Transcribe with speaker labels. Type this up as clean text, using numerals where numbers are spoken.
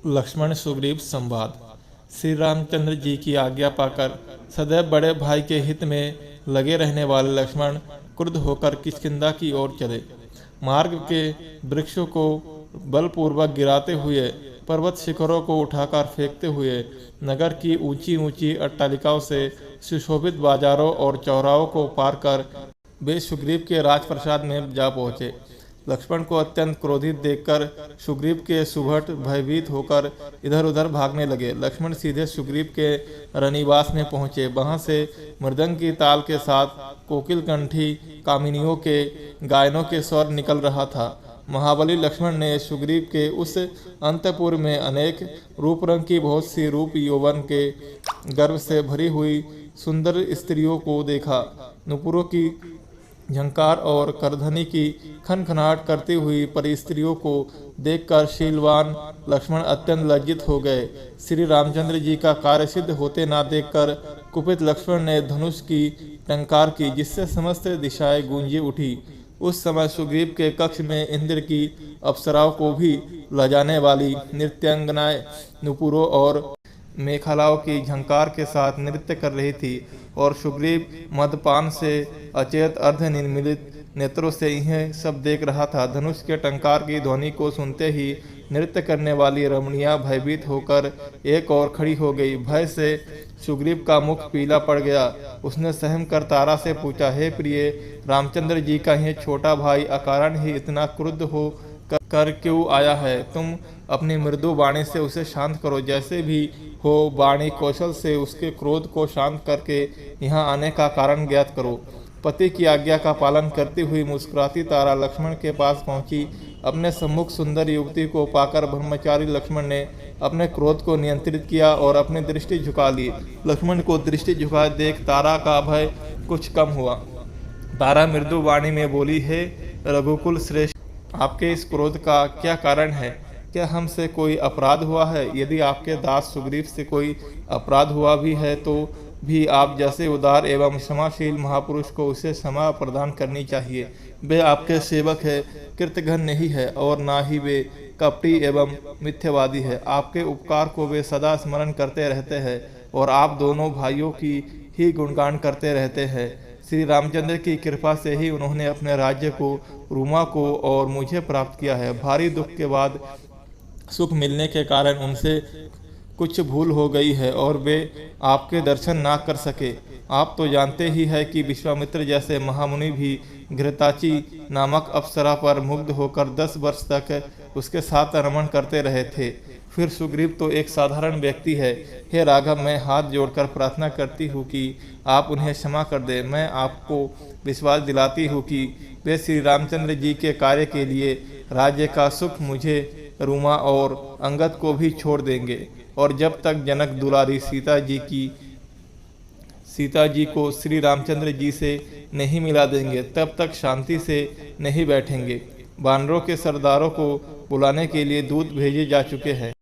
Speaker 1: लक्ष्मण सुग्रीव संवाद। श्री रामचंद्र जी की आज्ञा पाकर सदैव बड़े भाई के हित में लगे रहने वाले लक्ष्मण क्रुद्ध होकर किष्किंधा की ओर चले। मार्ग के वृक्षों को बलपूर्वक गिराते हुए, पर्वत शिखरों को उठाकर फेंकते हुए, नगर की ऊंची ऊंची अट्टालिकाओं से सुशोभित बाजारों और चौराहों को पार कर वे सुग्रीव के राजप्रसाद में जा पहुँचे। लक्ष्मण को अत्यंत क्रोधित देखकर सुग्रीव के सुभट भयभीत होकर इधर उधर भागने लगे। लक्ष्मण सीधे सुग्रीव के रनिवास में पहुंचे। वहां से मृदंग की ताल के साथ कोकिल कंठी कामिनियों के गायनों के स्वर निकल रहा था। महाबली लक्ष्मण ने सुग्रीव के उस अंतपुर में अनेक रूप रंग की बहुत सी रूप यौवन के गर्भ से भरी हुई सुंदर स्त्रियों को देखा। नुपुरों की झंकार और करधनी की खनखनाहट करती हुई परिस्त्रियों को देखकर शीलवान लक्ष्मण अत्यंत लज्जित हो गए। श्री रामचंद्र जी का कार्य सिद्ध होते ना देखकर कुपित लक्ष्मण ने धनुष की टंकार की, जिससे समस्त दिशाएं गूंजी उठी। उस समय सुग्रीव के कक्ष में इंद्र की अप्सराओं को भी लजाने वाली नृत्यांगनाएं नुपुरों और मेखलाओं की झंकार के साथ नृत्य कर रही थी और सुग्रीव मदपान से अचेत अर्धनिर्मिलित नेत्रों से यह सब देख रहा था। धनुष के टंकार की ध्वनि को सुनते ही नृत्य करने वाली रमणियां भयभीत होकर एक और खड़ी हो गई। भय से सुग्रीव का मुख पीला पड़ गया। उसने सहम कर तारा से पूछा, हे प्रिय, रामचंद्र जी का यह छोटा भाई अकारण ही इतना क्रुद्ध हो कर क्यों आया है? तुम अपनी मृदु वाणी से उसे शांत करो। जैसे भी हो वाणी कौशल से उसके क्रोध को शांत करके यहाँ आने का कारण ज्ञात करो। पति की आज्ञा का पालन करती हुई मुस्कुराती तारा लक्ष्मण के पास पहुंची। अपने सम्मुख सुंदर युवती को पाकर ब्रह्मचारी लक्ष्मण ने अपने क्रोध को नियंत्रित किया और अपनी दृष्टि झुका ली। लक्ष्मण को दृष्टि झुकाए देख तारा का भय कुछ कम हुआ। तारा मृदु वाणी में बोली, हे रघुकुल श्रेष्ठ, आपके इस क्रोध का क्या कारण है? क्या हमसे कोई अपराध हुआ है? यदि आपके दास सुग्रीव से कोई अपराध हुआ भी है तो भी आप जैसे उदार एवं क्षमाशील महापुरुष को उसे क्षमा प्रदान करनी चाहिए। वे आपके सेवक है, कृतघ्न नहीं है और ना ही वे कपटी एवं मिथ्यावादी है। आपके उपकार को वे सदा स्मरण करते रहते हैं और आप दोनों भाइयों की ही गुणगान करते रहते हैं। श्री रामचंद्र की कृपा से ही उन्होंने अपने राज्य को, रूमा को और मुझे प्राप्त किया है। भारी दुख के बाद सुख मिलने के कारण उनसे कुछ भूल हो गई है और वे आपके दर्शन ना कर सके। आप तो जानते ही है कि विश्वामित्र जैसे महामुनि भी घृताची नामक अप्सरा पर मुग्ध होकर 10 वर्ष तक उसके साथ रमण करते रहे थे। फिर सुग्रीव तो एक साधारण व्यक्ति है। हे राघव, मैं हाथ जोड़कर प्रार्थना करती हूँ कि आप उन्हें क्षमा कर दें। मैं आपको विश्वास दिलाती हूँ कि वे श्री रामचंद्र जी के कार्य के लिए राज्य का सुख मुझे, रूमा और अंगद को भी छोड़ देंगे और जब तक जनक दुलारी सीता जी को श्री रामचंद्र जी से नहीं मिला देंगे तब तक शांति से नहीं बैठेंगे। वानरों के सरदारों को बुलाने के लिए दूत भेजे जा चुके हैं।